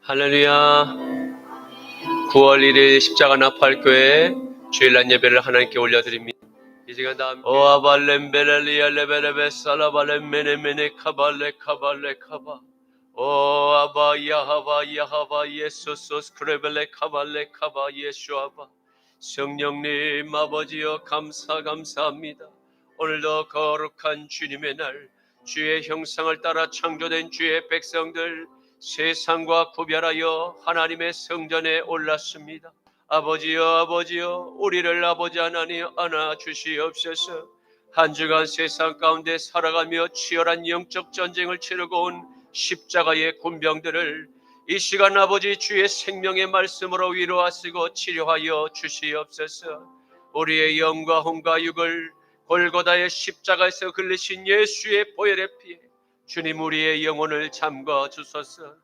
할렐루야. 9월 1일 십자가 나팔교회 주일날 예배를 하나님께 올려드립니다. 이 시간 다 함께 오아발렘베렐리아 레베레베 살라발렘메네메네 카발레 카발레 카바 오아바 야하바 야하바 예수소스 크레벨레 카발레 카바 예수아바 성령님 아버지여 감사합니다. 오늘도 거룩한 주님의 날, 주의 형상을 따라 창조된 주의 백성들 세상과 구별하여 하나님의 성전에 올랐습니다. 아버지여 우리를 아버지 하나님 안아주시옵소서. 한 주간 세상 가운데 살아가며 치열한 영적 전쟁을 치르고 온 십자가의 군병들을 이 시간 아버지 주의 생명의 말씀으로 위로하시고 치료하여 주시옵소서. 우리의 영과 혼과 육을 골고다의 십자가에서 흘리신 예수의 보혈의 피에 주님 우리의 영혼을 잠가 주소서.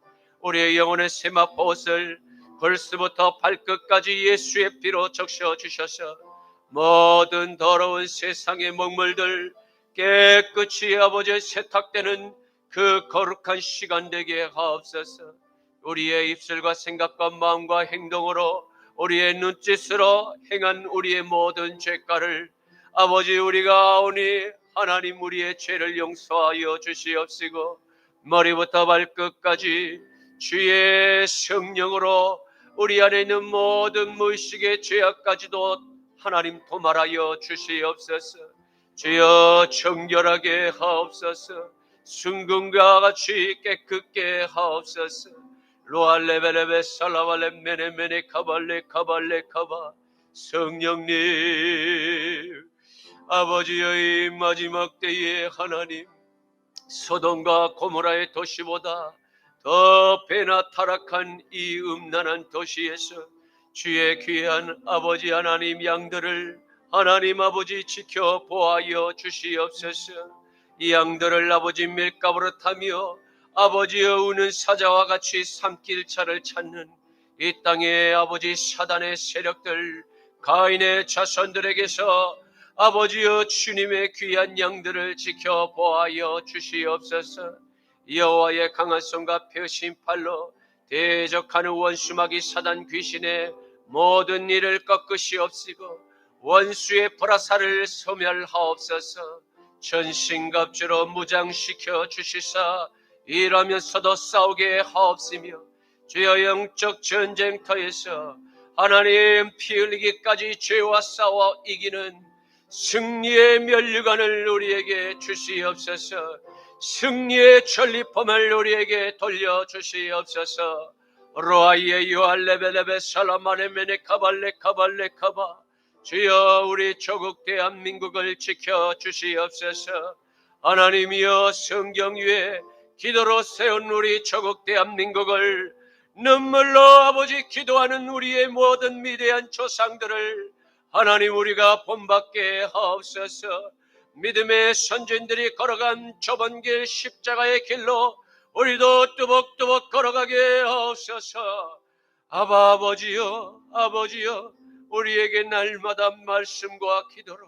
우리의 영혼의 세마포옷을 벌스부터 발끝까지 예수의 피로 적셔 주셔서 모든 더러운 세상의 먹물들 깨끗이 아버지 세탁되는 그 거룩한 시간 되게 하옵소서. 우리의 입술과 생각과 마음과 행동으로 우리의 눈짓으로 행한 우리의 모든 죄가를 아버지 우리가 오니 하나님 우리의 죄를 용서하여 주시옵시고 머리부터 발끝까지 주의 성령으로 우리 안에 있는 모든 무의식의 죄악까지도 하나님 도말하여 주시옵소서. 주여 정결하게 하옵소서. 순금과 같이 깨끗게 하옵소서. 로알레베레베 살라발레 메네메네 카발레 카발레 카바 성령님 아버지의 마지막 때에 하나님 소돔과 고모라의 도시보다 더 배나 타락한 이 음란한 도시에서 주의 귀한 아버지 하나님 양들을 하나님 아버지 지켜 보하여 주시옵소서. 이 양들을 아버지 밀가부로 타며 아버지의 우는 사자와 같이 삼킬차를 찾는 이 땅의 아버지 사단의 세력들 가인의 자손들에게서 아버지여 주님의 귀한 양들을 지켜 보하여 주시옵소서. 여호와의 강한 손과 펴신 팔로 대적하는 원수마귀 사단 귀신의 모든 일을 꺾으시옵시고 원수의 불화살을 소멸하옵소서. 전신갑주로 무장시켜 주시사 일하면서도 싸우게 하옵시며 주여 영적 전쟁터에서 하나님 피 흘리기까지 죄와 싸워 이기는 승리의 면류관을 우리에게 주시옵소서. 승리의 전리품을 우리에게 돌려주시옵소서. 로아이에 요알레벨레베 살라마네메네 카발레 카발레 카바 주여 우리 조국 대한민국을 지켜주시옵소서. 하나님이여 성경 위에 기도로 세운 우리 조국 대한민국을 눈물로 아버지 기도하는 우리의 모든 위대한 조상들을 하나님 우리가 본받게 하옵소서. 믿음의 선진들이 걸어간 좁은 길 십자가의 길로 우리도 뚜벅뚜벅 걸어가게 하옵소서. 아버지여 우리에게 날마다 말씀과 기도로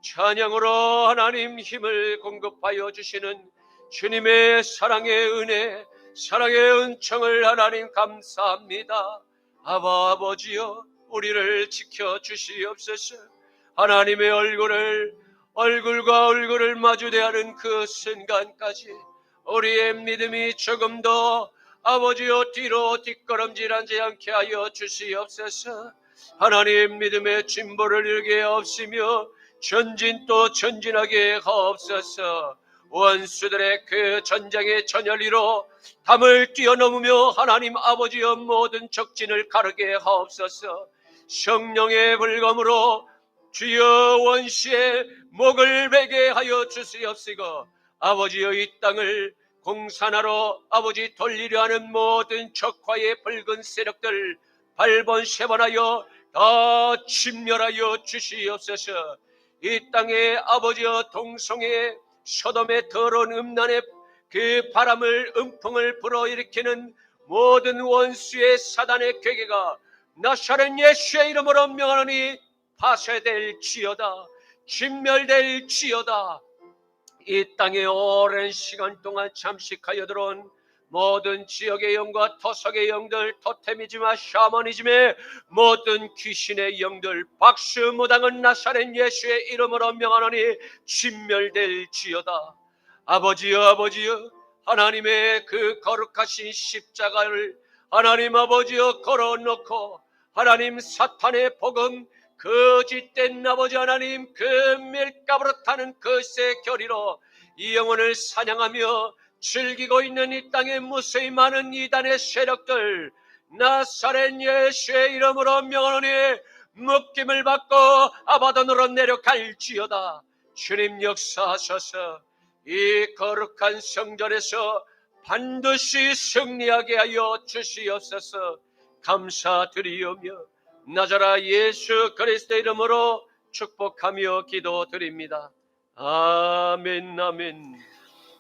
찬양으로 하나님 힘을 공급하여 주시는 주님의 사랑의 은혜 사랑의 은총을 하나님 감사합니다. 아버지여 우리를 지켜주시옵소서. 하나님의 얼굴과 얼굴을 마주대하는 그 순간까지 우리의 믿음이 조금 더 아버지여 뒤로 뒷걸음질하지 않게 하여 주시옵소서. 하나님 믿음의 진보를 이루게 하옵시며 전진 또 전진하게 하옵소서. 원수들의 그 전쟁의 전열리로 담을 뛰어넘으며 하나님 아버지여 모든 적진을 가르게 하옵소서. 성령의 불검으로 주여 원시의 목을 베게 하여 주시옵시고 아버지여 이 땅을 공산하러 아버지 돌리려 하는 모든 적화의 붉은 세력들 발본세번하여 다 진멸하여 주시옵소서. 이 땅에 아버지여 동성애 소돔의 더러운 음란의 그 바람을 음풍을 불어일으키는 모든 원수의 사단의 괴계가 나사렛 예수의 이름으로 명하노니 파쇄될지어다. 진멸될지어다. 이 땅에 오랜 시간 동안 잠식하여 들어온 모든 지역의 영과 토속의 영들, 토테미즘과 샤머니즘의 모든 귀신의 영들, 박수무당은 나사렛 예수의 이름으로 명하노니 진멸될지어다. 아버지여, 아버지여, 하나님의 그 거룩하신 십자가를 하나님 아버지여 걸어놓고 하나님 사탄의 복음, 거짓된 아버지 하나님 그 밀가부로 타는 그새 결의로 이 영혼을 사냥하며 즐기고 있는 이 땅에 무수히 많은 이단의 세력들, 나사렛 예수의 이름으로 명하노니 묶임을 받고 아바돈으로 내려갈지어다. 주님 역사하셔서 이 거룩한 성전에서 반드시 승리하게 하여 주시옵소서. 감사드리오며 나자라 예수 그리스도 이름으로 축복하며 기도드립니다. 아멘, 아멘.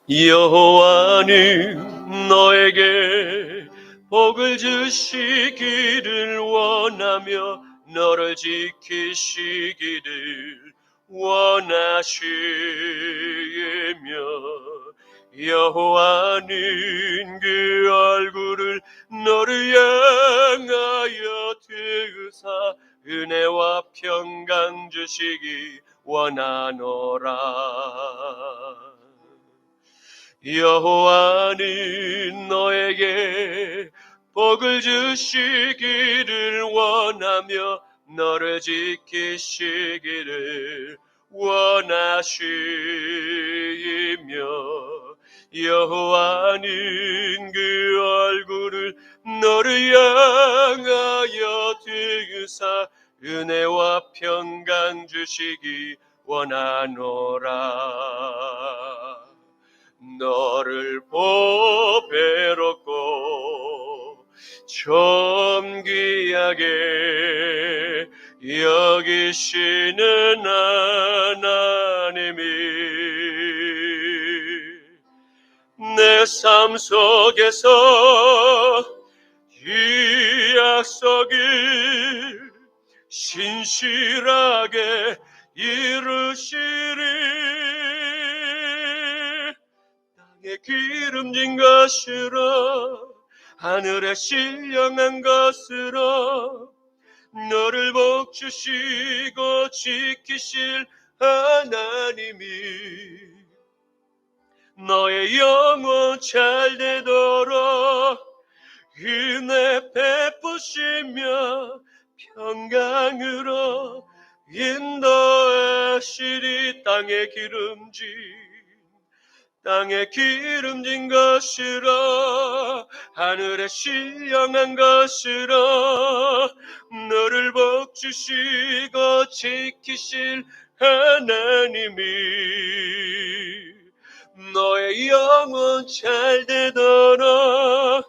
여호와는 너에게 복을 주시기를 원하며 너를 지키시기를 원하시며 여호와는 그 얼굴을 너를 향하여 드사 은혜와 평강 주시기 원하노라. 여호와는 너에게 복을 주시기를 원하며 너를 지키시기를 원하시며 여호와는 그 얼굴을 너를 향하여 드사 은혜와 평강 주시기 원하노라. 너를 보배롭고 존귀하게 여기시는 하나님이 내 삶 속에서 이 약속을 신실하게 이루시리. 땅에 기름진 것으로 하늘에 신령한 것으로 너를 복주시고 지키실 하나님이 너의 영혼 잘 되도록 은혜 베푸시며 평강으로 인도하시리. 땅에 기름진 것으로 하늘에 신령한 것으로 너를 복주시고 지키실 하나님이 너의 영혼 잘 되도록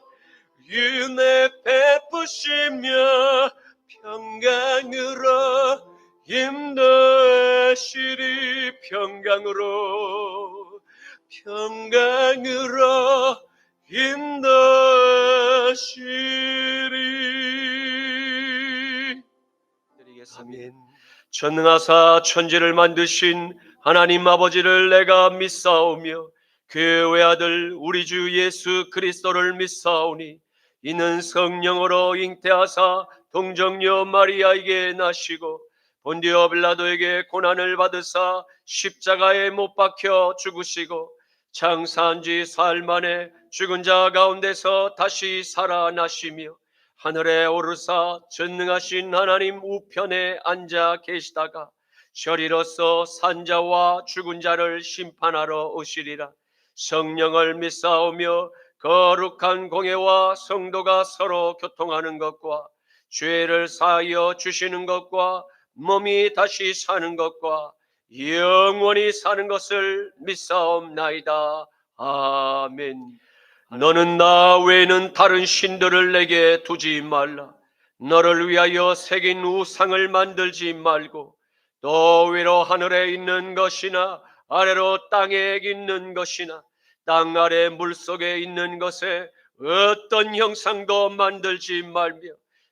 은혜 베푸시며 평강으로 인도하시리. 평강으로 인도하시리. 아멘. 전능하사 천지를 만드신 하나님 아버지를 내가 믿사오며 그 외아들 우리 주 예수 그리스도를 믿사오니 이는 성령으로 잉태하사 동정녀 마리아에게 나시고 본디오 빌라도에게 고난을 받으사 십자가에 못 박혀 죽으시고 장사한 지 사흘 만에 죽은 자 가운데서 다시 살아나시며 하늘에 오르사 전능하신 하나님 우편에 앉아 계시다가 저리로서 산자와 죽은 자를 심판하러 오시리라. 성령을 믿사오며 거룩한 공회와 성도가 서로 교통하는 것과 죄를 사하여 주시는 것과 몸이 다시 사는 것과 영원히 사는 것을 믿사옵나이다. 아멘. 너는 나 외에는 다른 신들을 내게 두지 말라. 너를 위하여 새긴 우상을 만들지 말고 또 위로 하늘에 있는 것이나 아래로 땅에 있는 것이나 땅 아래 물속에 있는 것에 어떤 형상도 만들지 말며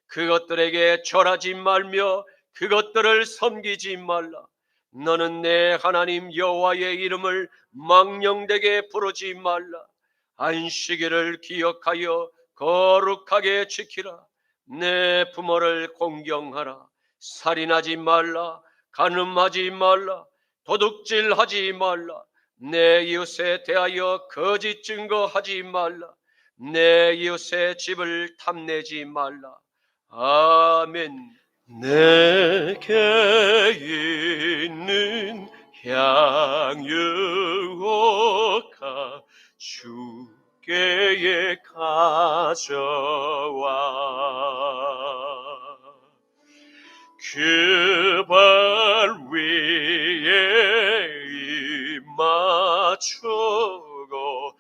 그것들에게 절하지 말며 그것들을 섬기지 말라. 너는 내 하나님 여호와의 이름을 망령되게 부르지 말라. 안식일을 기억하여 거룩하게 지키라. 내 부모를 공경하라. 살인하지 말라. 간음하지 말라. 도둑질하지 말라. 내 이웃에 대하여 거짓 증거하지 말라. 내 이웃의 집을 탐내지 말라. 아멘. 내게 있는 향유가 주께에 가져와 그 발 위에 입 맞추고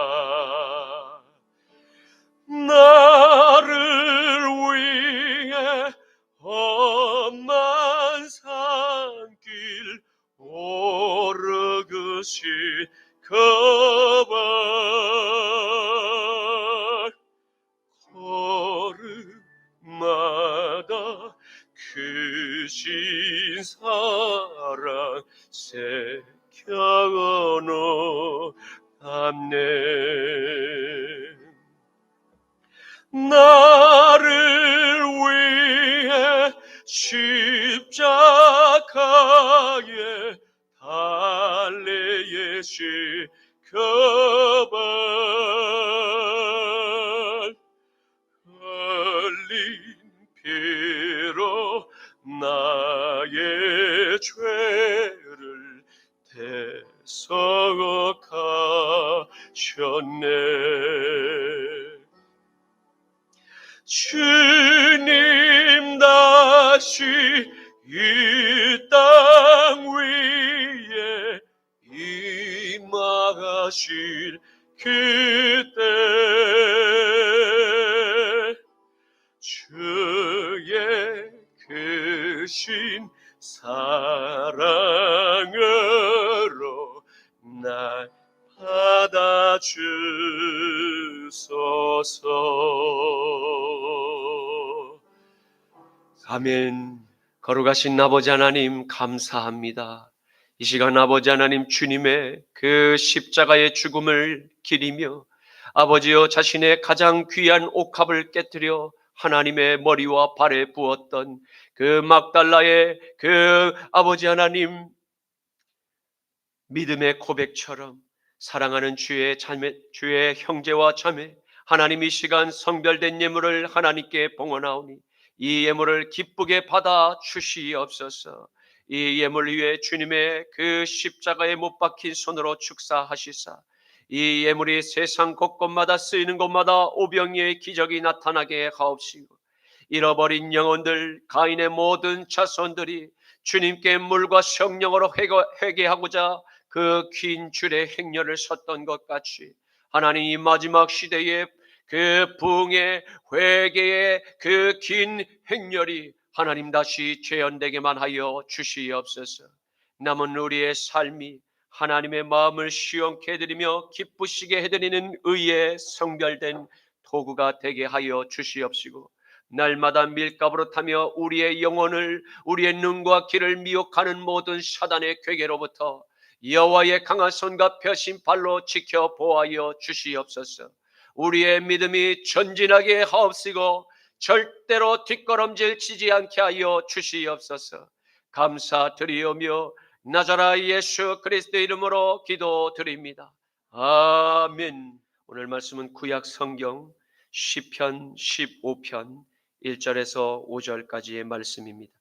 깨뜨립니다. 나를 위해 험한 산길 오르그신 그 발 걸음마다 크신 사랑 새겨놓았네. 나를 위해 십자가에 달리신 그 발 흘린 피로 나의 죄를 대속하셨네. 주님 다시 이 땅 위에 임하실 그때 주의 크신 사랑으로 날 받아주소서. 아멘. 거룩하신 아버지 하나님 감사합니다. 이 시간 아버지 하나님 주님의 그 십자가의 죽음을 기리며 아버지여 자신의 가장 귀한 옥합을 깨뜨려 하나님의 머리와 발에 부었던 그 막달라의 그 아버지 하나님 믿음의 고백처럼 사랑하는 주의 형제와 자매 하나님 이 시간 성별된 예물을 하나님께 봉헌하오니 이 예물을 기쁘게 받아 주시옵소서. 이 예물 위에 주님의 그 십자가에 못 박힌 손으로 축사하시사 이 예물이 세상 곳곳마다 쓰이는 곳마다 오병이의 기적이 나타나게 하옵시고 잃어버린 영혼들 가인의 모든 자손들이 주님께 물과 성령으로 회개하고자 그 긴 줄의 행렬을 섰던 것 같이 하나님 이 마지막 시대의 그 부흥의 회개의 그 긴 행렬이 하나님 다시 재현되게만 하여 주시옵소서. 남은 우리의 삶이 하나님의 마음을 시원케 해드리며 기쁘시게 해드리는 의의 성별된 도구가 되게 하여 주시옵시고 날마다 밀가부로 타며 우리의 영혼을 우리의 눈과 귀를 미혹하는 모든 사단의 괴계로부터 여호와의 강한 손과 펴신 발로 지켜 보호하여 주시옵소서. 우리의 믿음이 전진하게 하옵시고 절대로 뒷걸음질 치지 않게 하여 주시옵소서. 감사드리오며 나자라 예수 그리스도의 이름으로 기도드립니다. 아멘. 오늘 말씀은 구약 성경 시편 15편 1절에서 5절까지의 말씀입니다.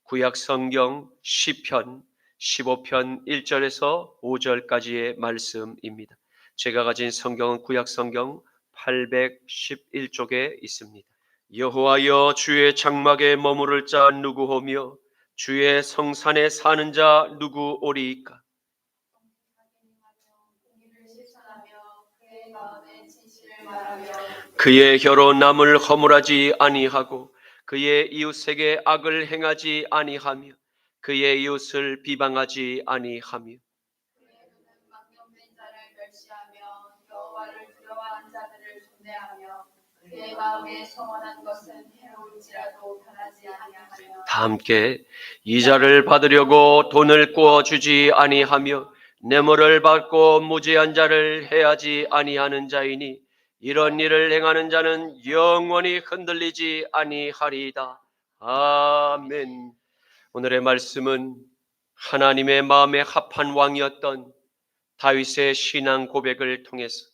구약 성경 시편 15편 1절에서 5절까지의 말씀입니다. 제가 가진 성경은 구약 성경 811쪽에 있습니다. 여호와여 주의 장막에 머무를 자 누구오며 주의 성산에 사는 자 누구오리이까? 그의 혀로 남을 허물하지 아니하고 그의 이웃에게 악을 행하지 아니하며 그의 이웃을 비방하지 아니하며 내 마음에 성원한 것은 해올지라도 변하지 아니하며 다 함께 이자를 받으려고 돈을 꾸어주지 아니하며 뇌물을 받고 무죄한 자를 해하지 아니하는 자이니 이런 일을 행하는 자는 영원히 흔들리지 아니하리이다. 아멘. 오늘의 말씀은 하나님의 마음에 합한 왕이었던 다윗의 신앙 고백을 통해서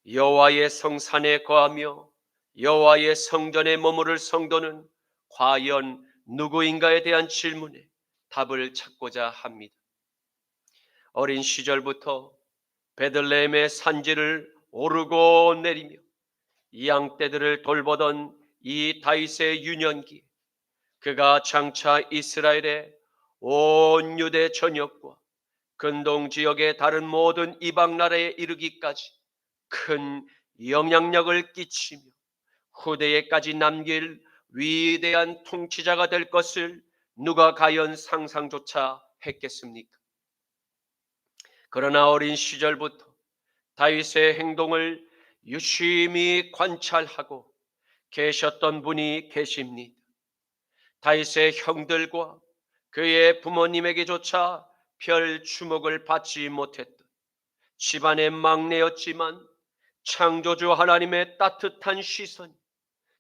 여호와의 성산에 거하며 여호와의 성전에 머무를 성도는 과연 누구인가에 대한 질문에 답을 찾고자 합니다. 어린 시절부터 베들레헴의 산지를 오르고 내리며 양떼들을 돌보던 이 다윗의 유년기, 그가 장차 이스라엘의 온 유대 전역과 근동 지역의 다른 모든 이방 나라에 이르기까지 큰 영향력을 끼치며 후대에까지 남길 위대한 통치자가 될 것을 누가 과연 상상조차 했겠습니까? 그러나 어린 시절부터 다윗의 행동을 유심히 관찰하고 계셨던 분이 계십니다. 다윗의 형들과 그의 부모님에게조차 별 주목을 받지 못했던 집안의 막내였지만 창조주 하나님의 따뜻한 시선이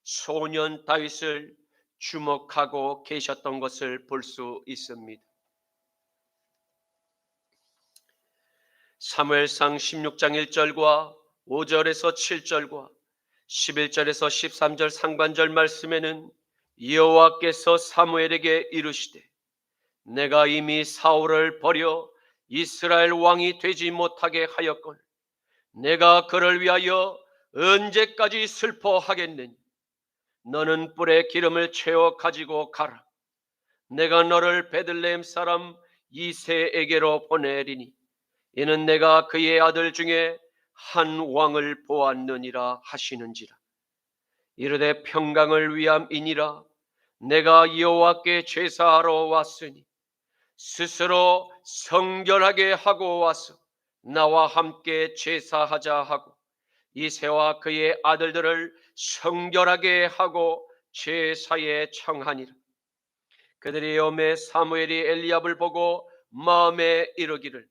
소년 다윗을 주목하고 계셨던 것을 볼 수 있습니다. 사무엘상 16장 1절과 5절에서 7절과 11절에서 13절 상반절 말씀에는 여호와께서 사무엘에게 이르시되 내가 이미 사울을 버려 이스라엘 왕이 되지 못하게 하였거늘 내가 그를 위하여 언제까지 슬퍼하겠느냐. 너는 뿔에 기름을 채워 가지고 가라. 내가 너를 베들레헴 사람 이새에게로 보내리니 이는 내가 그의 아들 중에 한 왕을 보았느니라 하시는지라. 이르되 평강을 위함이니라. 내가 여호와께 제사하러 왔으니 스스로 성결하게 하고 와서 나와 함께 제사하자 하고 이새와 그의 아들들을 성결하게 하고 제사에 청하니라. 그들이 오매 사무엘이 엘리압을 보고 마음에 이르기를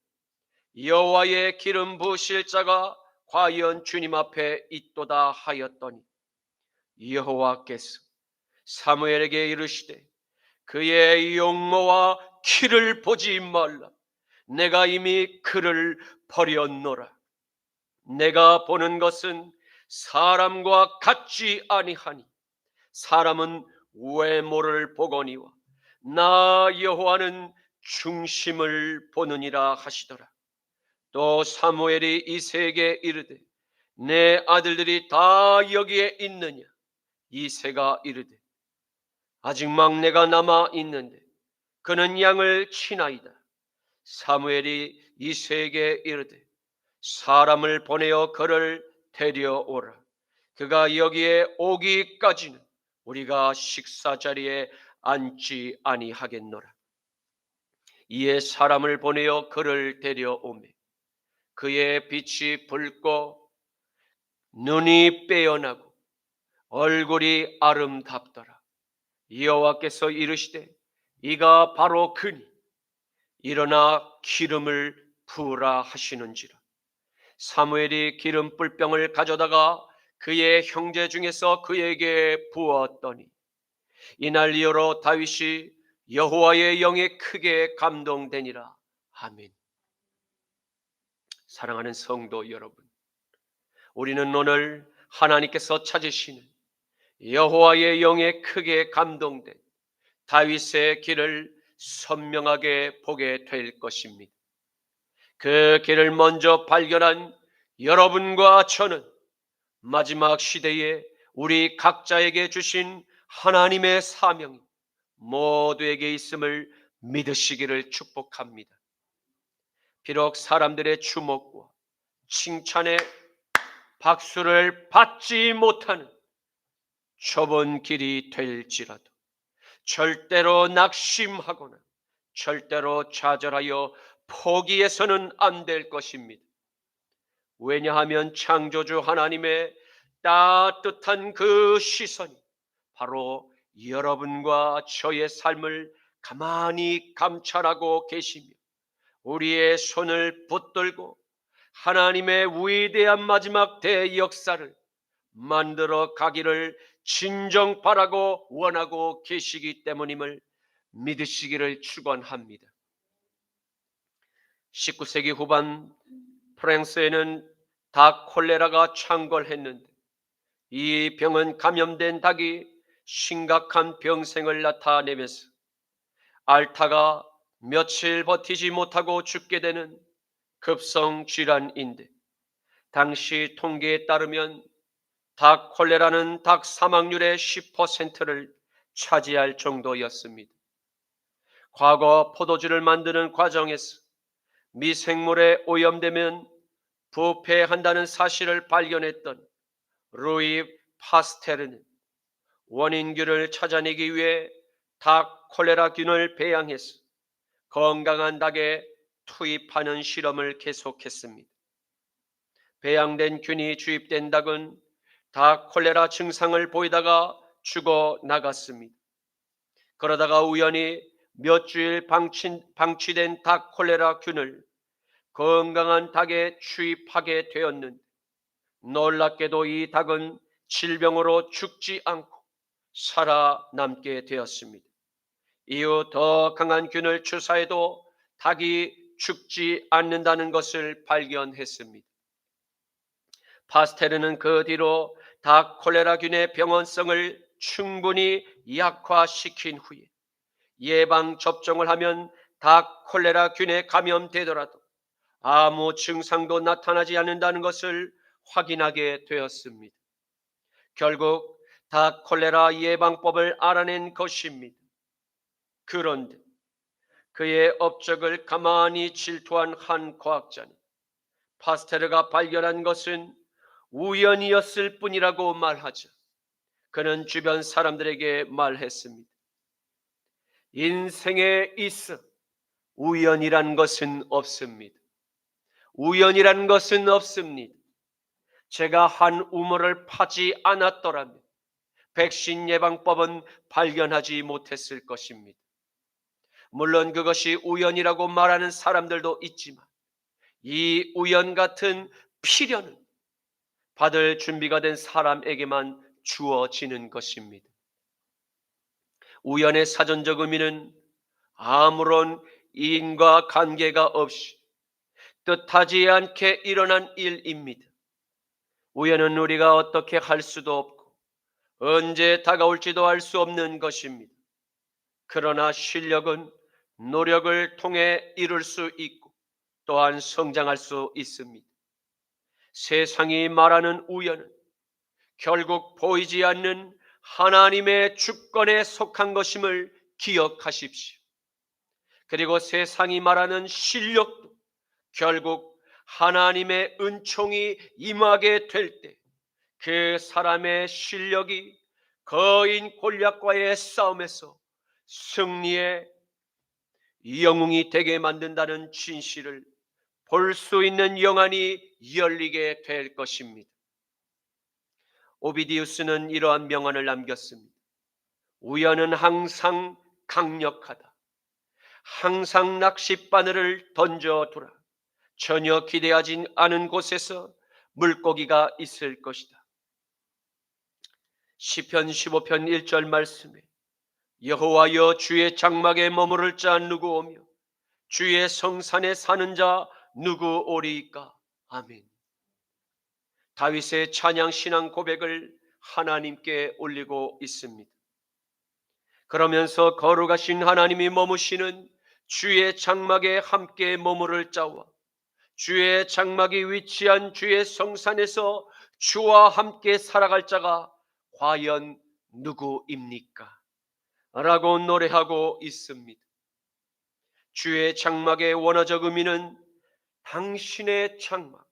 여호와의 기름 부으실 자가 과연 주님 앞에 있도다 하였더니 여호와께서 사무엘에게 이르시되 그의 용모와 키를 보지 말라. 내가 이미 그를 버렸노라. 내가 보는 것은 사람과 같지 아니하니 사람은 외모를 보거니와 나 여호와는 중심을 보느니라 하시더라. 또 사무엘이 이새에게 이르되 내 아들들이 다 여기에 있느냐. 이새가 이르되 아직 막내가 남아 있는데 그는 양을 치나이다. 사무엘이 이새에게 이르되 사람을 보내어 그를 데려오라. 그가 여기에 오기까지는 우리가 식사 자리에 앉지 아니하겠노라. 이에 사람을 보내어 그를 데려오매 그의 빛이 붉고 눈이 빼어나고 얼굴이 아름답더라. 여호와께서 이르시되 이가 바로 그니 일어나 기름을 부으라 하시는지라. 사무엘이 기름 뿔병을 가져다가 그의 형제 중에서 그에게 부었더니 이날 이후로 다윗이 여호와의 영에 크게 감동되니라. 아멘. 사랑하는 성도 여러분, 우리는 오늘 하나님께서 찾으시는 여호와의 영에 크게 감동된 다윗의 길을 선명하게 보게 될 것입니다. 그 길을 먼저 발견한 여러분과 저는 마지막 시대에 우리 각자에게 주신 하나님의 사명이 모두에게 있음을 믿으시기를 축복합니다. 비록 사람들의 주목과 칭찬에 박수를 받지 못하는 좁은 길이 될지라도 절대로 낙심하거나 절대로 좌절하여 포기해서는 안 될 것입니다. 왜냐하면 창조주 하나님의 따뜻한 그 시선이 바로 여러분과 저의 삶을 가만히 감찰하고 계시며 우리의 손을 붙들고 하나님의 위대한 마지막 대역사를 만들어 가기를 진정 바라고 원하고 계시기 때문임을 믿으시기를 축원합니다. 19세기 후반 프랑스에는 닭 콜레라가 창궐했는데 이 병은 감염된 닭이 심각한 병생을 나타내면서 앓다가 며칠 버티지 못하고 죽게 되는 급성 질환인데 당시 통계에 따르면 닭 콜레라는 닭 사망률의 10%를 차지할 정도였습니다. 과거 포도주를 만드는 과정에서 미생물에 오염되면 부패한다는 사실을 발견했던 루이 파스테르는 원인균을 찾아내기 위해 닭 콜레라균을 배양해서 건강한 닭에 투입하는 실험을 계속했습니다. 배양된 균이 주입된 닭은 닭 콜레라 증상을 보이다가 죽어 나갔습니다. 그러다가 우연히 몇 주일 방치된 닭 콜레라 균을 건강한 닭에 주입하게 되었는데 놀랍게도 이 닭은 질병으로 죽지 않고 살아남게 되었습니다. 이후 더 강한 균을 주사해도 닭이 죽지 않는다는 것을 발견했습니다. 파스테르는 그 뒤로 닭 콜레라균의 병원성을 충분히 약화시킨 후에 예방 접종을 하면 닭 콜레라균에 감염되더라도 아무 증상도 나타나지 않는다는 것을 확인하게 되었습니다. 결국 닭 콜레라 예방법을 알아낸 것입니다. 그런데 그의 업적을 가만히 질투한 한 과학자는 파스테르가 발견한 것은 우연이었을 뿐이라고 말하자 그는 주변 사람들에게 말했습니다. 인생에 있어 우연이란 것은 없습니다. 우연이란 것은 없습니다. 제가 한 우물을 파지 않았더라면 백신 예방법은 발견하지 못했을 것입니다. 물론 그것이 우연이라고 말하는 사람들도 있지만 이 우연 같은 필연은 받을 준비가 된 사람에게만 주어지는 것입니다. 우연의 사전적 의미는 아무런 인과 관계가 없이 뜻하지 않게 일어난 일입니다. 우연은 우리가 어떻게 할 수도 없고 언제 다가올지도 알 수 없는 것입니다. 그러나 실력은 노력을 통해 이룰 수 있고 또한 성장할 수 있습니다. 세상이 말하는 우연은 결국 보이지 않는 하나님의 주권에 속한 것임을 기억하십시오. 그리고 세상이 말하는 실력도 결국 하나님의 은총이 임하게 될 때 그 사람의 실력이 거인 골리앗과의 싸움에서 승리의 영웅이 되게 만든다는 진실을 볼 수 있는 영안이 열리게 될 것입니다. 오비디우스는 이러한 명언을 남겼습니다. 우연은 항상 강력하다. 항상 낚싯바늘을 던져두라. 전혀 기대하지 않은 곳에서 물고기가 있을 것이다. 시편 15편 1절 말씀에 여호와여 주의 장막에 머무를 자 누구 오며 주의 성산에 사는 자 누구 오리이까. 아멘. 다윗의 찬양 신앙 고백을 하나님께 올리고 있습니다. 그러면서 거룩하신 하나님이 머무시는 주의 장막에 함께 머무를 자와 주의 장막이 위치한 주의 성산에서 주와 함께 살아갈 자가 과연 누구입니까? 라고 노래하고 있습니다. 주의 장막의 원어적 의미는 당신의 장막,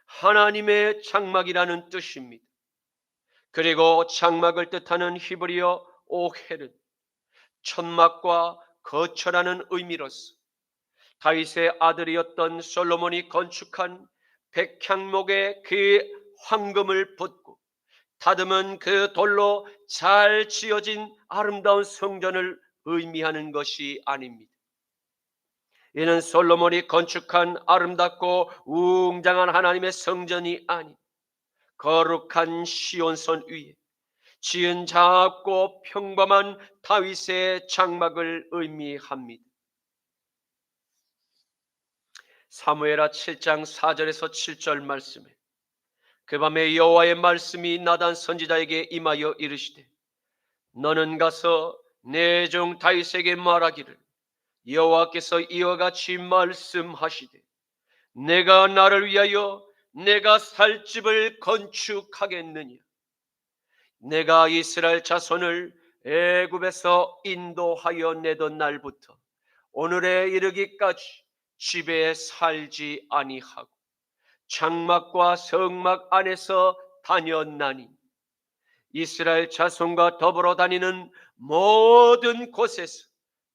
하나님의 장막이라는 뜻입니다. 그리고 장막을 뜻하는 히브리어 오헬은 천막과 거처라는 의미로서 다윗의 아들이었던 솔로몬이 건축한 백향목에 그 황금을 붓고 다듬은 그 돌로 잘 지어진 아름다운 성전을 의미하는 것이 아닙니다. 이는 솔로몬이 건축한 아름답고 웅장한 하나님의 성전이 아닌 거룩한 시온산 위에 지은 작고 평범한 다윗의 장막을 의미합니다. 사무엘하 7장 4절에서 7절 말씀에 그 밤에 여호와의 말씀이 나단 선지자에게 임하여 이르시되 너는 가서 내 종 다윗에게 말하기를 여호와께서 이와 같이 말씀하시되 내가 나를 위하여 내가 살 집을 건축하겠느냐 내가 이스라엘 자손을 애굽에서 인도하여 내던 날부터 오늘에 이르기까지 집에 살지 아니하고 장막과 성막 안에서 다녔나니 이스라엘 자손과 더불어 다니는 모든 곳에서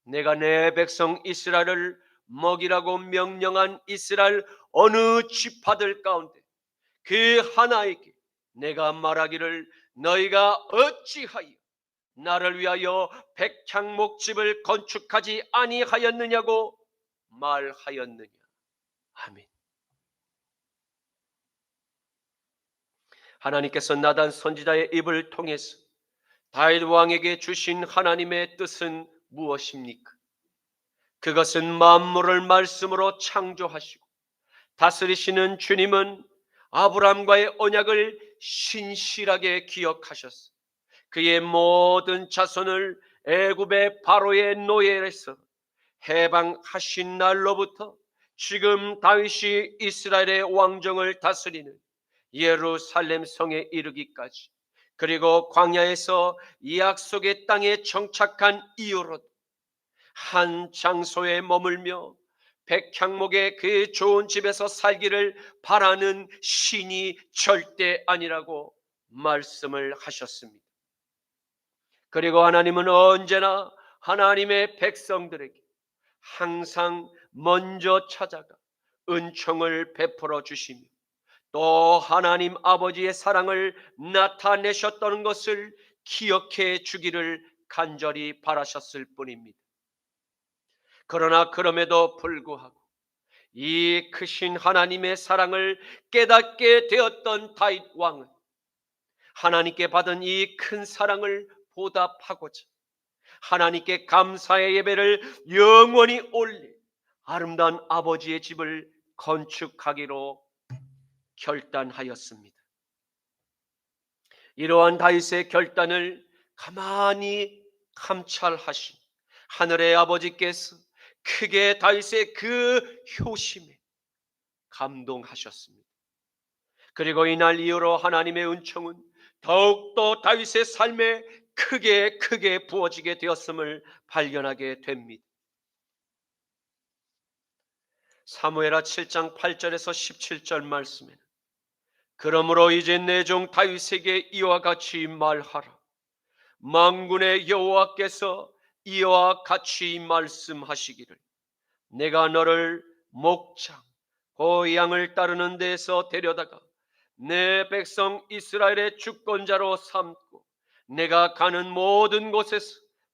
내가 내 백성 이스라엘을 먹이라고 명령한 이스라엘 어느 지파들 가운데 그 하나에게 내가 말하기를 너희가 어찌하여 나를 위하여 백향목집을 건축하지 아니하였느냐고 말하였느냐. 아멘. 하나님께서 나단 선지자의 입을 통해서 다윗 왕에게 주신 하나님의 뜻은 무엇입니까? 그것은 만물을 말씀으로 창조하시고 다스리시는 주님은 아브라함과의 언약을 신실하게 기억하셨어. 그의 모든 자손을 애굽의 바로의 노예에서 해방하신 날로부터 지금 다윗이 이스라엘의 왕정을 다스리는 예루살렘 성에 이르기까지 그리고 광야에서 약속의 땅에 정착한 이후로 한 장소에 머물며 백향목의 그 좋은 집에서 살기를 바라는 신이 절대 아니라고 말씀을 하셨습니다. 그리고 하나님은 언제나 하나님의 백성들에게 항상 먼저 찾아가 은총을 베풀어 주시며 또 하나님 아버지의 사랑을 나타내셨다는 것을 기억해 주기를 간절히 바라셨을 뿐입니다. 그러나 그럼에도 불구하고 이 크신 하나님의 사랑을 깨닫게 되었던 다윗 왕은 하나님께 받은 이 큰 사랑을 보답하고자 하나님께 감사의 예배를 영원히 올릴 아름다운 아버지의 집을 건축하기로 결단하였습니다. 이러한 다윗의 결단을 가만히 감찰하신 하늘의 아버지께서 크게 다윗의 그 효심에 감동하셨습니다. 그리고 이날 이후로 하나님의 은총은 더욱더 다윗의 삶에 크게 부어지게 되었음을 발견하게 됩니다. 사무엘하 7장 8절에서 17절 말씀에는 그러므로 이제 내 종 다윗에게 이와 같이 말하라. 만군의 여호와께서 이와 같이 말씀하시기를 내가 너를 목장 고양을 따르는 데서 데려다가 내 백성 이스라엘의 주권자로 삼고 내가 가는 모든 곳에서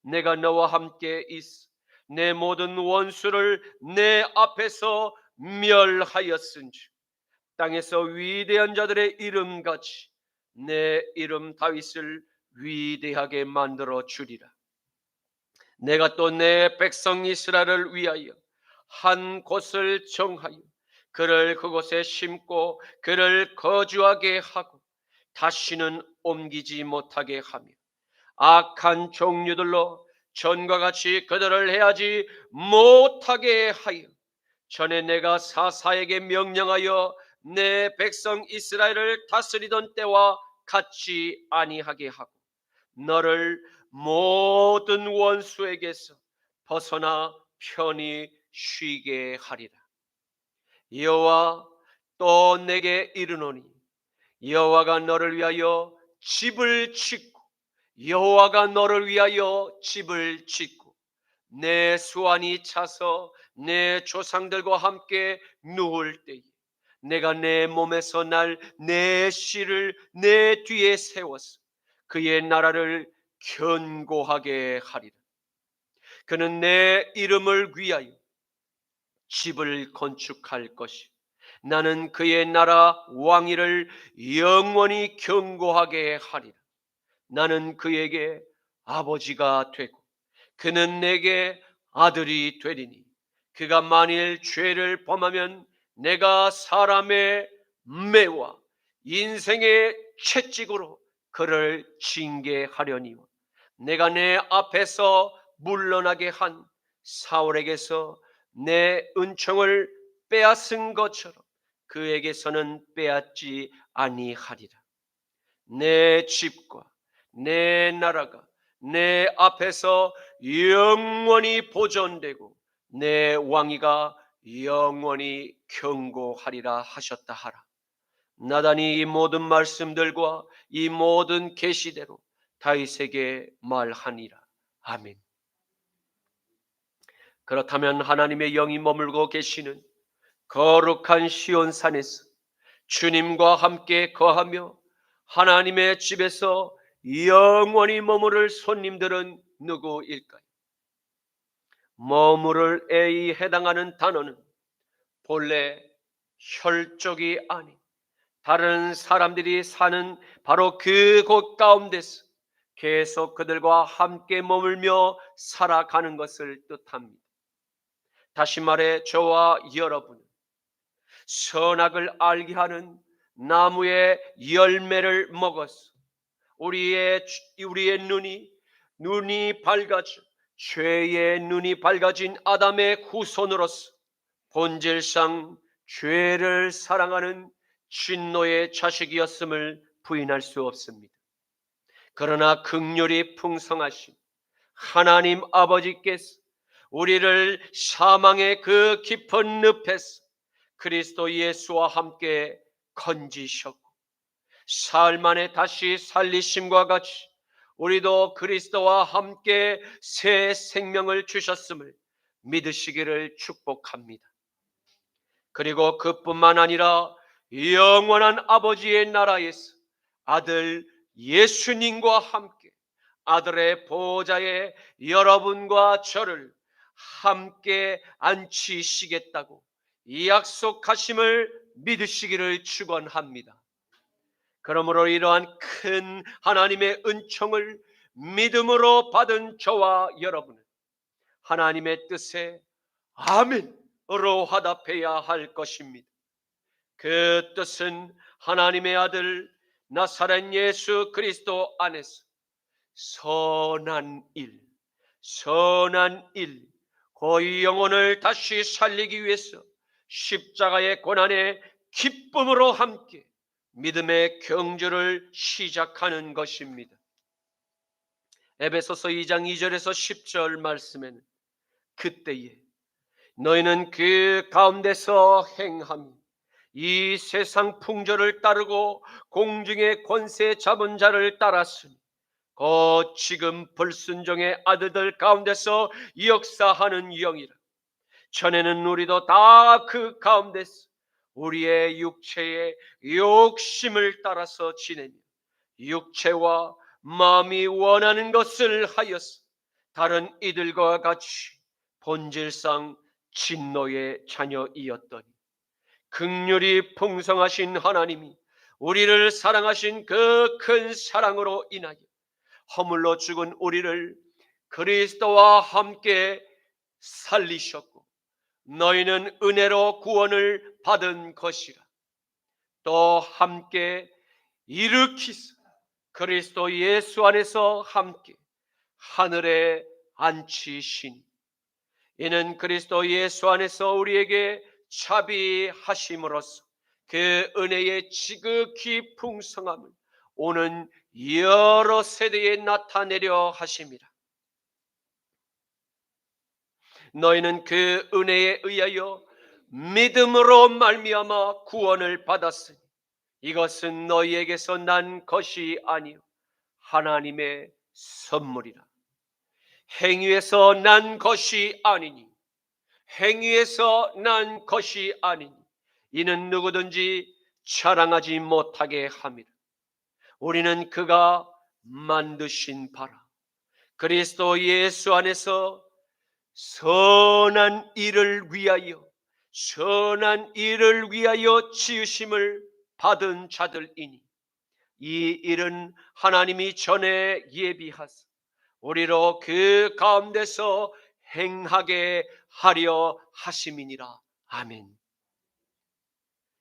내가 너와 함께 있어 내 모든 원수를 내 앞에서 멸하였은즉 땅에서 위대한 자들의 이름같이 내 이름 다윗을 위대하게 만들어 주리라. 내가 또 내 백성 이스라엘을 위하여 한 곳을 정하여 그를 그곳에 심고 그를 거주하게 하고 다시는 옮기지 못하게 하며 악한 종류들로 전과 같이 그들을 해하지 못하게 하여 전에 내가 사사에게 명령하여 내 백성 이스라엘을 다스리던 때와 같지 아니하게 하고 너를 모든 원수에게서 벗어나 편히 쉬게 하리라. 여호와 또 내게 이르노니 여호와가 너를 위하여 집을 짓고 여호와가 너를 위하여 집을 짓고 내 수완이 차서 내 조상들과 함께 누울 때에 내가 내 몸에서 날 내 씨를 내 뒤에 세워서 그의 나라를 견고하게 하리라. 그는 내 이름을 위하여 집을 건축할 것이 나는 그의 나라 왕위를 영원히 견고하게 하리라. 나는 그에게 아버지가 되고 그는 내게 아들이 되리니 그가 만일 죄를 범하면 내가 사람의 매와 인생의 채찍으로 그를 징계하려니와 내가 내 앞에서 물러나게 한 사울에게서 내 은총을 빼앗은 것처럼 그에게서는 빼앗지 아니하리라. 내 집과 내 나라가 내 앞에서 영원히 보존되고 내 왕위가 영원히 견고하리라 하셨다 하라. 나단이 이 모든 말씀들과 이 모든 계시대로 다윗에게 말하니라. 아멘. 그렇다면 하나님의 영이 머물고 계시는 거룩한 시온산에서 주님과 함께 거하며 하나님의 집에서 영원히 머무를 손님들은 누구일까요? 머무를 에이 해당하는 단어는 본래 혈족이 아닌 다른 사람들이 사는 바로 그곳 가운데서 계속 그들과 함께 머물며 살아가는 것을 뜻합니다. 다시 말해 저와 여러분은 선악을 알게 하는 나무의 열매를 먹어서 우리의 눈이 밝아져 죄의 눈이 밝아진 아담의 후손으로서 본질상 죄를 사랑하는 진노의 자식이었음을 부인할 수 없습니다. 그러나 긍휼이 풍성하신 하나님 아버지께서 우리를 사망의 그 깊은 늪에서 그리스도 예수와 함께 건지셨고 사흘 만에 다시 살리심과 같이 우리도 그리스도와 함께 새 생명을 주셨음을 믿으시기를 축복합니다. 그리고 그뿐만 아니라 영원한 아버지의 나라에서 아들 예수님과 함께 아들의 보좌에 여러분과 저를 함께 앉히시겠다고 이 약속하심을 믿으시기를 축원합니다. 그러므로 이러한 큰 하나님의 은총을 믿음으로 받은 저와 여러분은 하나님의 뜻에 아멘으로 화답해야 할 것입니다. 그 뜻은 하나님의 아들 나사렛 예수 그리스도 안에서 선한 일, 그 영혼을 다시 살리기 위해서 십자가의 고난의 기쁨으로 함께 믿음의 경주를 시작하는 것입니다. 에베소서 2장 2절에서 10절 말씀에는 그때에 너희는 그 가운데서 행하며 이 세상 풍조를 따르고 공중의 권세 잡은 자를 따랐으니 곧 지금 불순종의 아들들 가운데서 역사하는 영이라. 전에는 우리도 다 그 가운데서 우리의 육체의 욕심을 따라서 지내며 육체와 마음이 원하는 것을 하여서 다른 이들과 같이 본질상 진노의 자녀이었더니 긍휼이 풍성하신 하나님이 우리를 사랑하신 그 큰 사랑으로 인하여 허물로 죽은 우리를 그리스도와 함께 살리셨고 너희는 은혜로 구원을 받은 것이라. 또 함께 일으키사 그리스도 예수 안에서 함께 하늘에 앉히시니 이는 그리스도 예수 안에서 우리에게 자비하심으로써 그 은혜의 지극히 풍성함을 오는 여러 세대에 나타내려 하심이라. 너희는 그 은혜에 의하여 믿음으로 말미암아 구원을 받았으니 이것은 너희에게서 난 것이 아니요 하나님의 선물이라. 행위에서 난 것이 아니니 이는 누구든지 자랑하지 못하게 함이라. 우리는 그가 만드신 바라 그리스도 예수 안에서 선한 일을 위하여 지으심을 받은 자들이니 이 일은 하나님이 전에 예비하사 우리로 그 가운데서 행하게 하려 하심이니라. 아멘.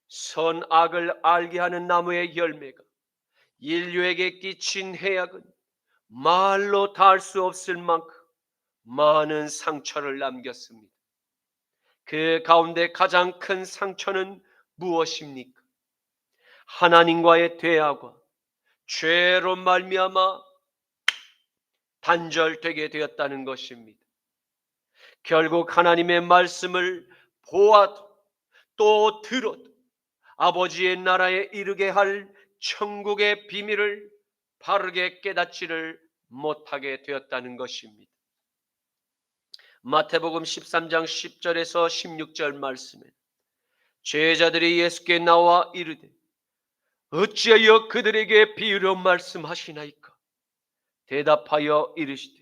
선악을 알게 하는 나무의 열매가 인류에게 끼친 해악은 말로 다 할 수 없을 만큼 많은 상처를 남겼습니다. 그 가운데 가장 큰 상처는 무엇입니까? 하나님과의 대화가 죄로 말미암아 단절되게 되었다는 것입니다. 결국 하나님의 말씀을 보아도 또 들어도 아버지의 나라에 이르게 할 천국의 비밀을 바르게 깨닫지를 못하게 되었다는 것입니다. 마태복음 13장 10절에서 16절 말씀에 제자들이 예수께 나와 이르되 어찌하여 그들에게 비유로 말씀하시나이까? 대답하여 이르시되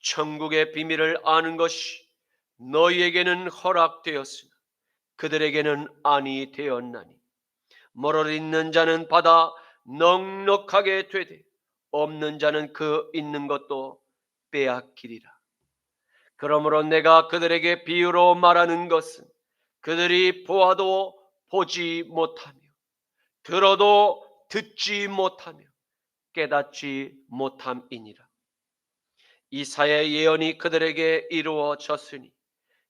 천국의 비밀을 아는 것이 너희에게는 허락되었으나 그들에게는 아니 되었나니 모를 있는 자는 받아 넉넉하게 되되 없는 자는 그 있는 것도 빼앗기리라. 그러므로 내가 그들에게 비유로 말하는 것은 그들이 보아도 보지 못하며 들어도 듣지 못하며 깨닫지 못함이니라. 이사야의 예언이 그들에게 이루어졌으니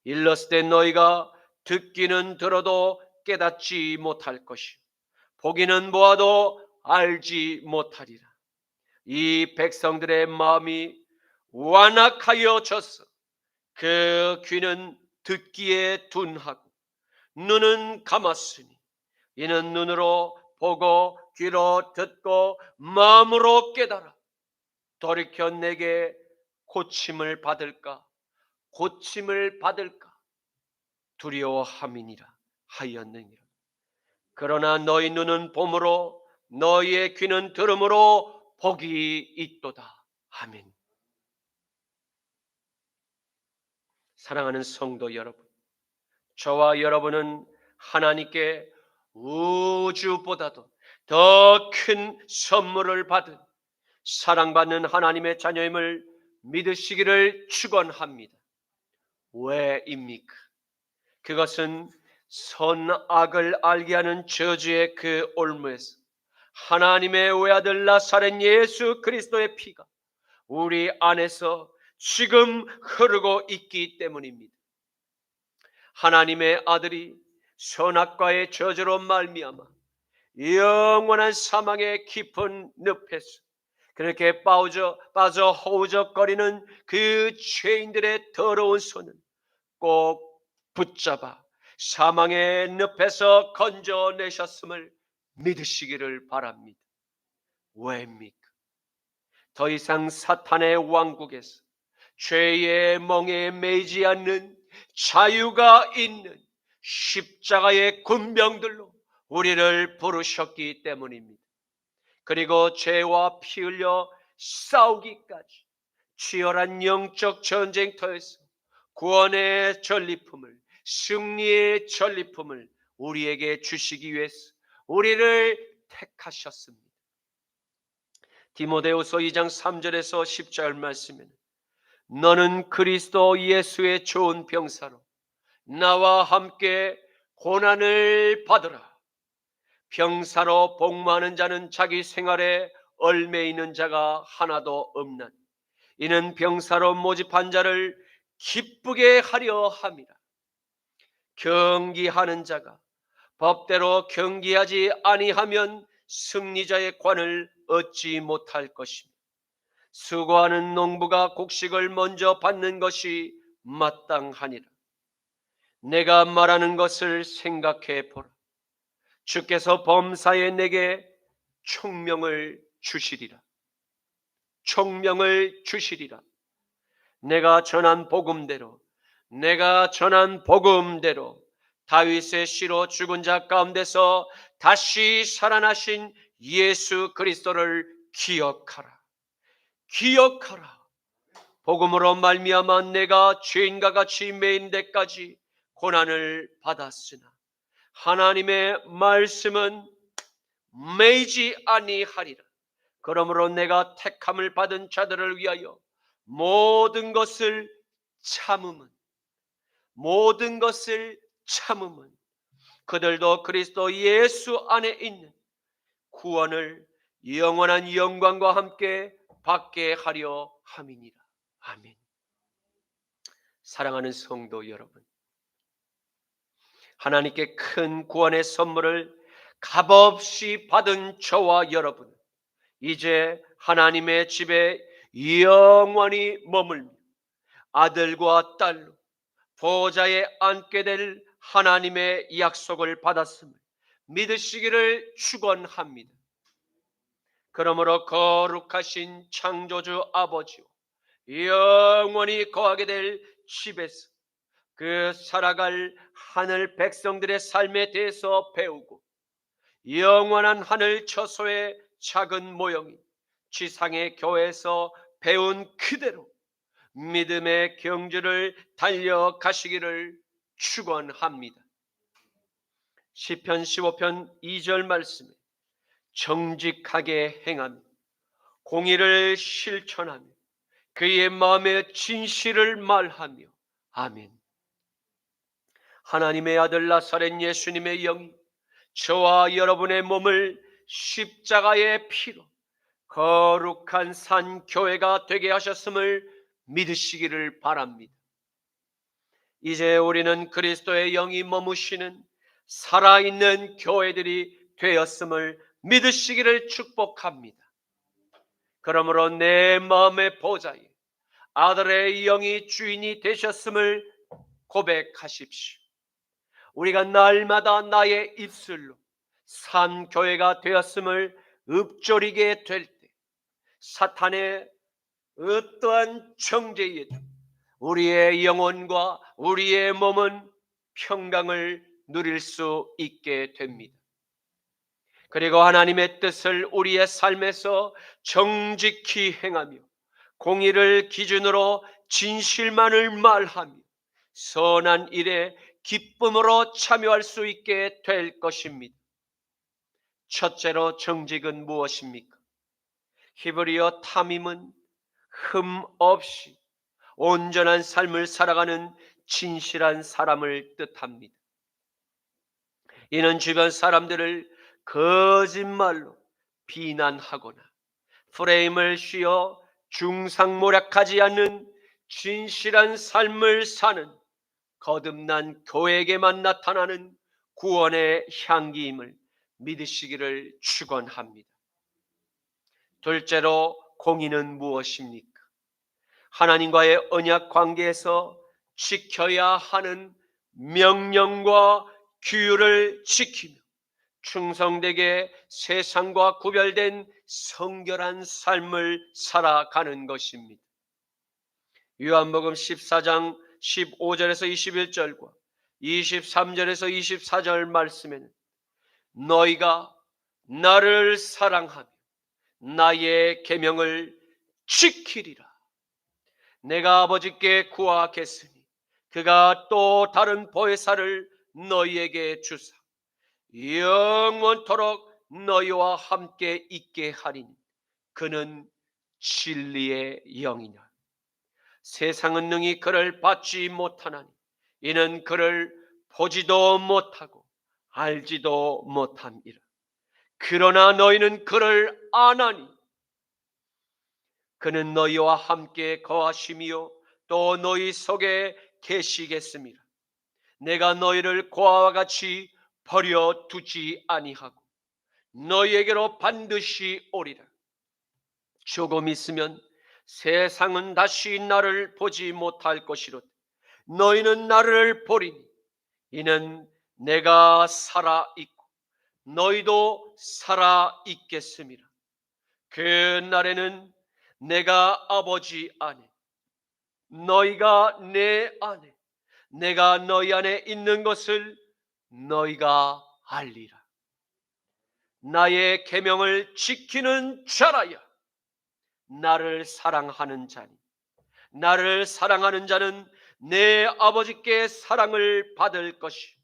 일렀을 때 너희가 듣기는 들어도 깨닫지 못할 것이요 보기는 보아도 알지 못하리라. 이 백성들의 마음이 완악하여져서 그 귀는 듣기에 둔하고 눈은 감았으니 이는 눈으로 보고 귀로 듣고 마음으로 깨달아 돌이켜 내게 고침을 받을까 두려워함이니라 하였느니라. 그러나 너희 눈은 봄으로 너희의 귀는 들음으로 복이 있도다. 아멘. 사랑하는 성도 여러분, 저와 여러분은 하나님께 우주보다도 더 큰 선물을 받은 사랑받는 하나님의 자녀임을 믿으시기를 축원합니다. 왜입니까? 그것은 선악을 알게 하는 저주의 그 올무에서 하나님의 외아들 나사렛 예수 그리스도의 피가 우리 안에서 지금 흐르고 있기 때문입니다. 하나님의 아들이 선악과의 저주로 말미암아 영원한 사망의 깊은 늪에서 그렇게 빠져 허우적거리는 그 죄인들의 더러운 손을 꼭 붙잡아 사망의 늪에서 건져내셨음을 믿으시기를 바랍니다. 왜입니까? 더 이상 사탄의 왕국에서 죄의 멍에 매이지 않는 자유가 있는 십자가의 군병들로 우리를 부르셨기 때문입니다. 그리고 죄와 피 흘려 싸우기까지 치열한 영적 전쟁터에서 구원의 전리품을, 승리의 전리품을 우리에게 주시기 위해서 우리를 택하셨습니다. 디모데후서 2장 3절에서 10절 말씀에는 너는 그리스도 예수의 좋은 병사로 나와 함께 고난을 받으라. 병사로 복무하는 자는 자기 생활에 얽매이는 자가 하나도 없나니 이는 병사로 모집한 자를 기쁘게 하려 함이라. 경기하는 자가 법대로 경기하지 아니하면 승리자의 관을 얻지 못할 것이며 수고하는 농부가 곡식을 먼저 받는 것이 마땅하니라. 내가 말하는 것을 생각해 보라. 주께서 범사에 내게 총명을 주시리라. 총명을 주시리라. 내가 전한 복음대로 다윗의 씨로 죽은 자 가운데서 다시 살아나신 예수 그리스도를 기억하라. 기억하라. 복음으로 말미암아 내가 죄인과 같이 매인 데까지 고난을 받았으나 하나님의 말씀은 매이지 아니하리라. 그러므로 내가 택함을 받은 자들을 위하여 모든 것을 참음은 그들도 그리스도 예수 안에 있는 구원을 영원한 영광과 함께 받게 하려 함이니라. 아멘. 사랑하는 성도 여러분, 하나님께 큰 구원의 선물을 값없이 받은 저와 여러분, 이제 하나님의 집에 영원히 머물며 아들과 딸로 보좌에 앉게 될 하나님의 약속을 받았음을 믿으시기를 축원합니다. 그러므로 거룩하신 창조주 아버지와 영원히 거하게 될 집에서 그 살아갈 하늘 백성들의 삶에 대해서 배우고 영원한 하늘 처소의 작은 모형인 지상의 교회에서 배운 그대로 믿음의 경주를 달려가시기를 축원합니다. 시편 15편 2절 말씀에 정직하게 행하며 공의를 실천하며 그의 마음의 진실을 말하며. 아멘. 하나님의 아들 나사렛 예수님의 영이 저와 여러분의 몸을 십자가의 피로 거룩한 산 교회가 되게 하셨음을 믿으시기를 바랍니다. 이제 우리는 그리스도의 영이 머무시는 살아있는 교회들이 되었음을 믿으시기를 축복합니다. 그러므로 내 마음의 보좌에 아들의 영이 주인이 되셨음을 고백하십시오. 우리가 날마다 나의 입술로 산 교회가 되었음을 읊조리게 될 때 사탄의 어떠한 정죄에도 우리의 영혼과 우리의 몸은 평강을 누릴 수 있게 됩니다. 그리고 하나님의 뜻을 우리의 삶에서 정직히 행하며 공의를 기준으로 진실만을 말하며 선한 일에 기쁨으로 참여할 수 있게 될 것입니다. 첫째로 정직은 무엇입니까? 히브리어 타밈은 흠 없이 온전한 삶을 살아가는 진실한 사람을 뜻합니다. 이는 주변 사람들을 거짓말로 비난하거나 프레임을 씌워 중상모략하지 않는 진실한 삶을 사는 거듭난 교회에게만 나타나는 구원의 향기임을 믿으시기를 축원합니다. 둘째로 공의는 무엇입니까? 하나님과의 언약 관계에서 지켜야 하는 명령과 규율을 지키며 충성되게 세상과 구별된 성결한 삶을 살아가는 것입니다. 요한복음 14장 15절에서 21절과 23절에서 24절 말씀에는 너희가 나를 사랑하며 나의 계명을 지키리라. 내가 아버지께 구하겠으니 그가 또 다른 보혜사를 너희에게 주사 영원토록 너희와 함께 있게 하리니 그는 진리의 영이냐. 세상은 능히 그를 받지 못하나니 이는 그를 보지도 못하고 알지도 못함이라. 그러나 너희는 그를 아나니 그는 너희와 함께 거하시며 또 너희 속에 계시겠습니다. 내가 너희를 고아와 같이 버려두지 아니하고 너희에게로 반드시 오리라. 조금 있으면 세상은 다시 나를 보지 못할 것이로되 너희는 나를 보리니 이는 내가 살아있고 너희도 살아있겠음이라. 그 날에는 내가 아버지 안에 너희가 내 안에 내가 너희 안에 있는 것을 너희가 알리라. 나의 계명을 지키는 자라야 나를 사랑하는 자니, 나를 사랑하는 자는 내 아버지께 사랑을 받을 것이,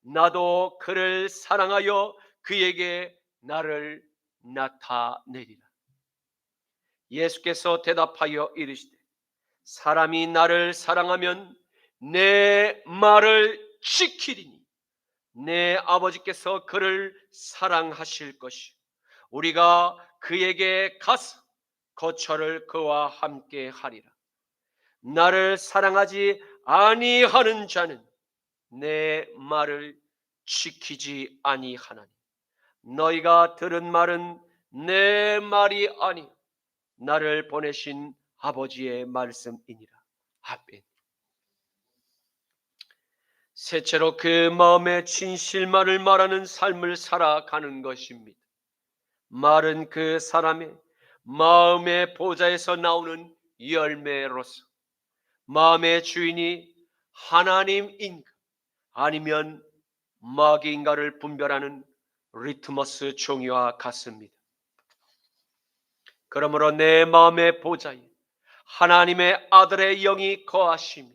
나도 그를 사랑하여 그에게 나를 나타내리라. 예수께서 대답하여 이르시되, 사람이 나를 사랑하면 내 말을 지키리니 내 아버지께서 그를 사랑하실 것이, 우리가 그에게 가서 거처를 그와 함께 하리라. 나를 사랑하지 아니하는 자는 내 말을 지키지 아니하나니, 너희가 들은 말은 내 말이 아니 나를 보내신 아버지의 말씀이니라. 아멘. 셋째로, 그 마음의 진실만을 말하는 삶을 살아가는 것입니다. 말은 그 사람의 마음의 보좌에서 나오는 열매로서 마음의 주인이 하나님인가 아니면 마귀인가를 분별하는 리트머스 종이와 같습니다. 그러므로 내 마음의 보좌에 하나님의 아들의 영이 거하시면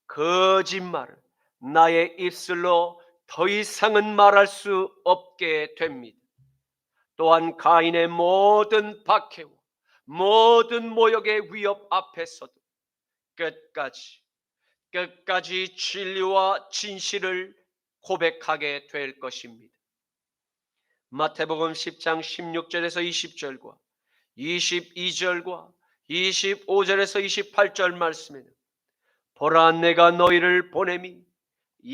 거짓말을 나의 입술로 더 이상은 말할 수 없게 됩니다. 또한 가인의 모든 박해와 모든 모욕의 위협 앞에서도 끝까지 진리와 진실을 고백하게 될 것입니다. 마태복음 10장 16절에서 20절과 22절과 25절에서 28절 말씀에는, 보라, 내가 너희를 보냄이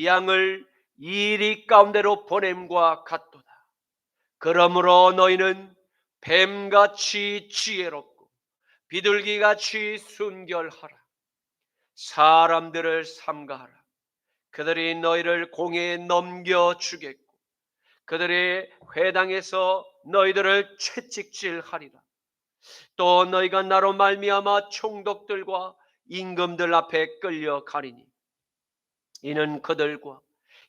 양을 이리 가운데로 보냄과 같도다. 그러므로 너희는 뱀같이 지혜롭고 비둘기같이 순결하라. 사람들을 삼가하라. 그들이 너희를 공회에 넘겨주겠고 그들의 회당에서 너희들을 채찍질하리라. 또 너희가 나로 말미암아 총독들과 임금들 앞에 끌려가리니 이는 그들과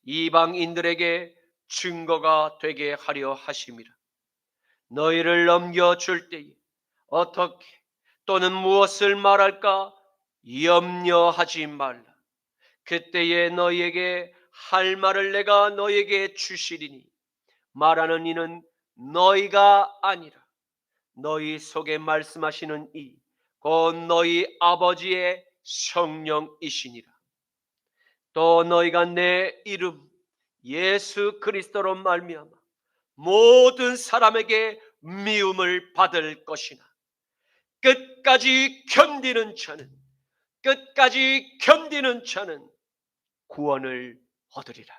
이방인들에게 증거가 되게 하려 하심이라. 너희를 넘겨줄 때에 어떻게 또는 무엇을 말할까 염려하지 말라. 그때에 너희에게 할 말을 내가 너희에게 주시리니 말하는 이는 너희가 아니라 너희 속에 말씀하시는 이 곧 너희 아버지의 성령이시니라. 또 너희가 내 이름 예수 그리스도로 말미암아 모든 사람에게 미움을 받을 것이나 끝까지 견디는 자는 구원을 얻으리라.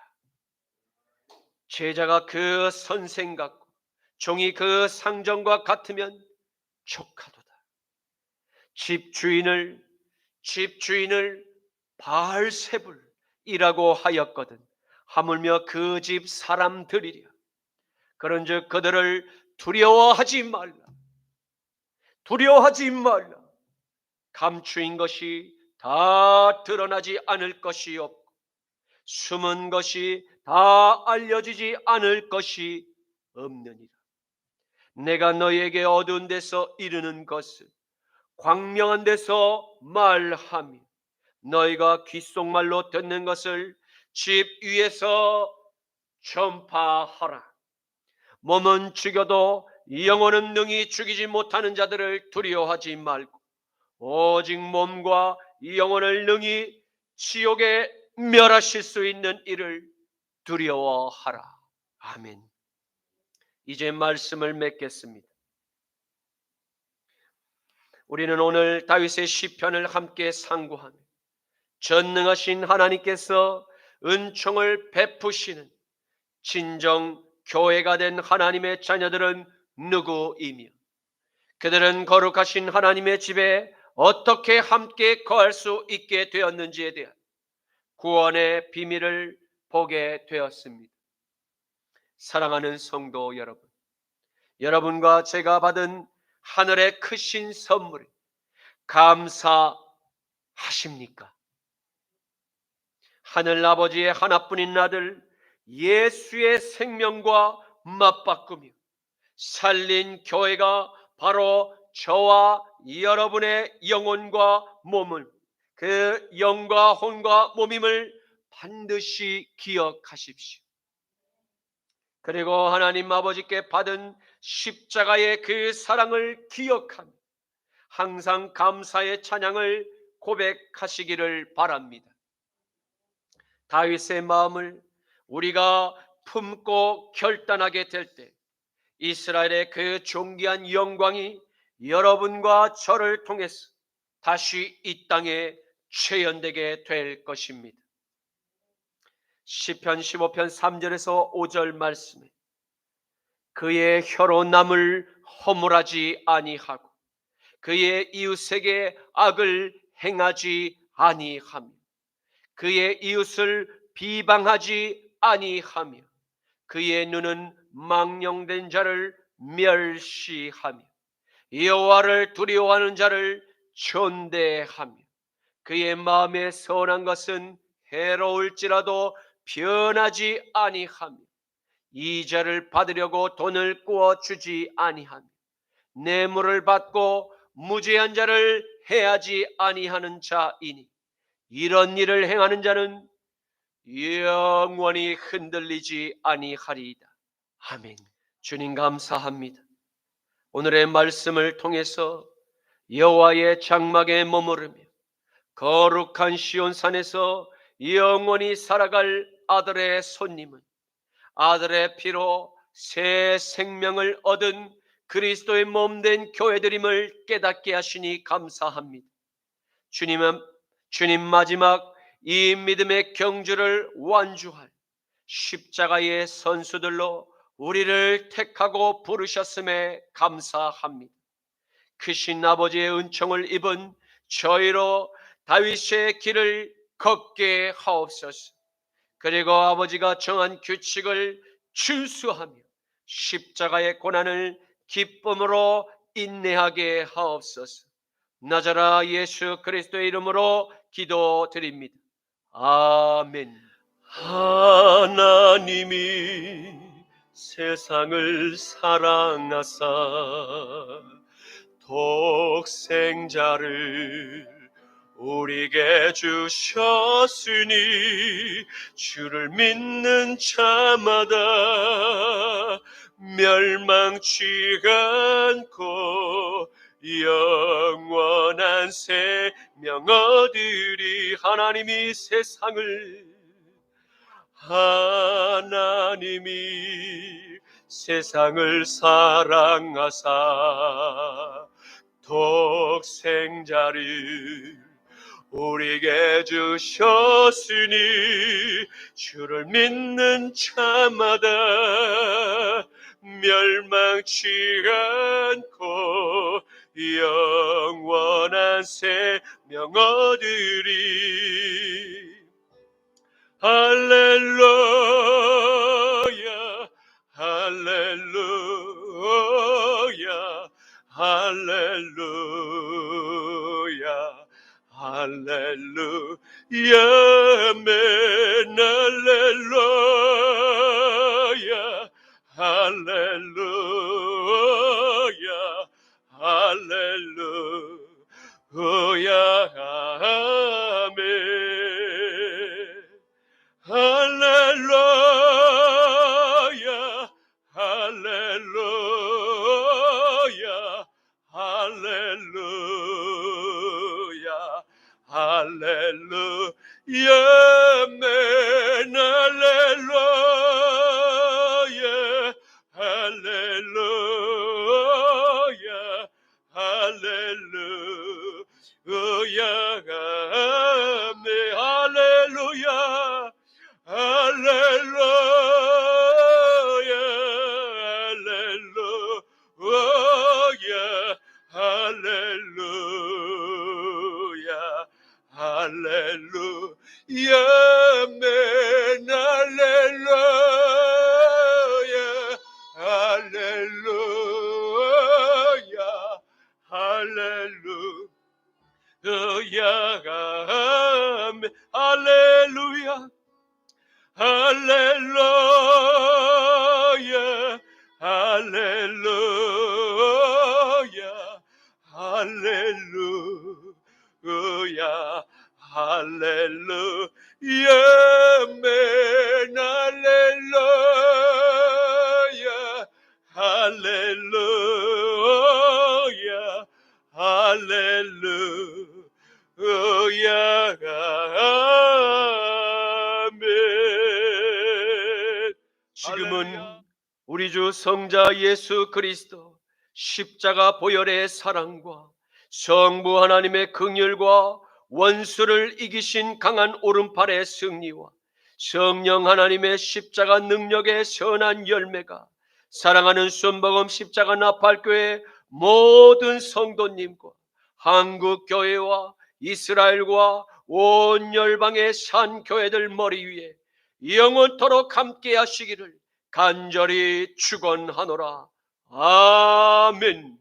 제자가 그 선생 같고 종이 그 상전과 같으면 족하도다. 집주인을 바알세불이라고 하였거든 하물며 그 집 사람들이랴. 그런즉 그들을 두려워하지 말라. 감추인 것이 다 드러나지 않을 것이 없고 숨은 것이 다 알려지지 않을 것이 없느니라. 내가 너희에게 어두운 데서 이르는 것을 광명한 데서 말하며 너희가 귓속말로 듣는 것을 집 위에서 전파하라. 몸은 죽여도 영혼은 능히 죽이지 못하는 자들을 두려워하지 말고 오직 몸과 영혼을 능히 지옥에 멸하실 수 있는 이를 두려워하라. 아멘. 이제 말씀을 맺겠습니다. 우리는 오늘 다윗의 시편을 함께 상고하며 전능하신 하나님께서 은총을 베푸시는 진정 교회가 된 하나님의 자녀들은 누구이며 그들은 거룩하신 하나님의 집에 어떻게 함께 거할 수 있게 되었는지에 대한 구원의 비밀을 보게 되었습니다. 사랑하는 성도 여러분, 여러분과 제가 받은 하늘의 크신 선물에 감사하십니까? 하늘 아버지의 하나뿐인 아들 예수의 생명과 맞바꾸며 살린 교회가 바로 저와 여러분의 영혼과 몸을, 그 영과 혼과 몸임을 반드시 기억하십시오. 그리고 하나님 아버지께 받은 십자가의 그 사랑을 기억하며 항상 감사의 찬양을 고백하시기를 바랍니다. 다윗의 마음을 우리가 품고 결단하게 될 때 이스라엘의 그 존귀한 영광이 여러분과 저를 통해서 다시 이 땅에 재현되게 될 것입니다. 시편 15편 3절에서 5절 말씀에 그의 혀로 남을 허물하지 아니하고 그의 이웃에게 악을 행하지 아니하며 그의 이웃을 비방하지 아니하며 그의 눈은 망령된 자를 멸시하며 여호와를 두려워하는 자를 존대하며 그의 마음에 선한 것은 해로울지라도 변하지 아니하며 이자를 받으려고 돈을 꾸어 주지 아니하며 뇌물을 받고 무죄한 자를 해하지 아니하는 자이니 이런 일을 행하는 자는 영원히 흔들리지 아니하리이다. 아멘. 주님 감사합니다. 오늘의 말씀을 통해서 여호와의 장막에 머무르며 거룩한 시온산에서 영원히 살아갈 아들의 손님은 아들의 피로 새 생명을 얻은 그리스도의 몸된 교회들임을 깨닫게 하시니 감사합니다. 주님 마지막 이 믿음의 경주를 완주할 십자가의 선수들로 우리를 택하고 부르셨음에 감사합니다. 크신 아버지의 은총을 입은 저희로 다윗의 길을 걷게 하옵소서. 그리고 아버지가 정한 규칙을 준수하며 십자가의 고난을 기쁨으로 인내하게 하옵소서. 나자라 예수 그리스도의 이름으로 기도드립니다. 아멘. 하나님이 세상을 사랑하사 독생자를 우리에게 주셨으니 주를 믿는 자마다 멸망치 않고 영원한 생명 얻으리. 하나님이 세상을 사랑하사 독생자를 우리에게 주셨으니 주를 믿는 자마다 멸망치 않고 영원한 생명 얻으리. 할렐루야 할렐루야 할렐루야 할렐루야 아멘. 할렐루야 할렐루야 할렐루야 아멘. 할렐루야 할렐루야 할렐루야 할렐루야 아멘. 할렐루야 할렐루야 할렐루야 아멘. 할렐루야 할렐루야 할렐루야 할렐루야 할렐루야 아멘. 할렐루야 할렐루야 할렐루야 아멘. 할렐루야 할렐루야 할렐루야 할렐루야 할렐루야 아멘 할렐루야 할렐루야 할렐루야 아멘. 지금은 우리 주 성자 예수 그리스도 십자가 보혈의 사랑과 성부 하나님의 긍휼과 원수를 이기신 강한 오른팔의 승리와 성령 하나님의 십자가 능력의 선한 열매가 사랑하는 순복음 십자가 나팔교회 모든 성도님과 한국교회와 이스라엘과 온 열방의 산교회들 머리 위에 영원토록 함께 하시기를 간절히 축원하노라. 아멘.